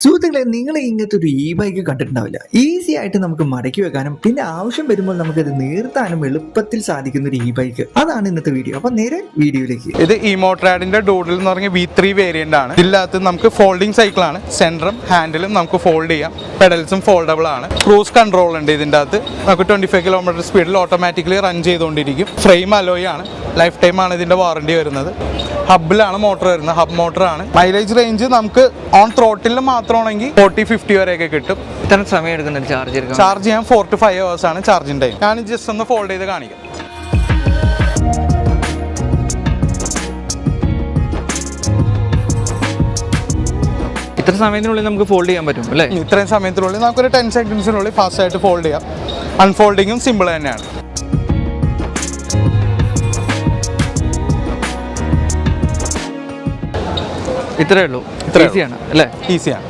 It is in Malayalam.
സുഹൃത്തുക്കളെ, നിങ്ങൾ ഇങ്ങനത്തെ ഒരു ഇ ബൈക്ക് കണ്ടിട്ടുണ്ടാവില്ല. ഈസി ആയിട്ട് നമുക്ക് മടക്കി വെക്കാനും പിന്നെ ആവശ്യം വരുമ്പോൾ നമുക്കത് നിർത്താനും എളുപ്പത്തിൽ സാധിക്കുന്ന ഒരു ഇ ബൈക്ക്. അതാണ് ഇന്നത്തെ വീഡിയോ. അപ്പൊ നേരെ വീഡിയോയിലേക്ക്. ഇത് ഇമോട്രാഡിന്റെ ഡൂഡിൽ എന്ന് പറഞ്ഞ V3 വേരിയന്റ് ആണ്. ഇതിനകത്ത് നമുക്ക് ഫോൾഡിംഗ് സൈക്കിൾ ആണ്. സെന്ററും ഹാൻഡിലും നമുക്ക് ഫോൾഡ് ചെയ്യാം. പെഡൽസും ഫോൾഡബിൾ ആണ്. ക്രൂസ് കൺട്രോൾ ഉണ്ട് ഇതിന്റെ അകത്ത്. നമുക്ക് 25 കിലോമീറ്റർ സ്പീഡിൽ ഓട്ടോമാറ്റിക്കലി റൺ ചെയ്തുകൊണ്ടിരിക്കും. ഫ്രെയിം അലോയ് ആണ്. ലൈഫ് ടൈം ആണ് ഇതിന്റെ വാറണ്ടി വരുന്നത്. ഹബിലാണ് മോട്ടർ വരുന്നത്. ഹബ് മോട്ടർ ആണ്. മൈലേജ് റേഞ്ച് നമുക്ക് ഓൺ ത്രോട്ടിൽ മാത്രമാണെങ്കിൽ 40-50 വരെയൊക്കെ കിട്ടും. ഇത്ര സമയം എടുക്കുന്നുണ്ട് ചാർജ് ചെയ്യാൻ 4 to 5 hours ആണ് ചാർജിങ് ടൈം. ഞാൻ ജസ്റ്റ് ഒന്ന് ഫോൾഡ് ചെയ്ത് കാണിക്കാം. ഇത്ര സമയത്തിനുള്ളിൽ നമുക്ക് ഫോൾഡ് ചെയ്യാൻ പറ്റും അല്ലേ? ഇത്രയും സമയത്തിനുള്ളിൽ നമുക്കൊരു 10 സെക്കൻഡ്സിനുള്ളിൽ ഫാസ്റ്റ് ആയിട്ട് ഫോൾഡ് ചെയ്യാം. അൺഫോൾഡിങ്ങും സിമ്പിൾ തന്നെയാണ്. ഇത്രയേ ഉള്ളൂ. ഈസിയാണ് അല്ലേ? ഈസിയാണ്.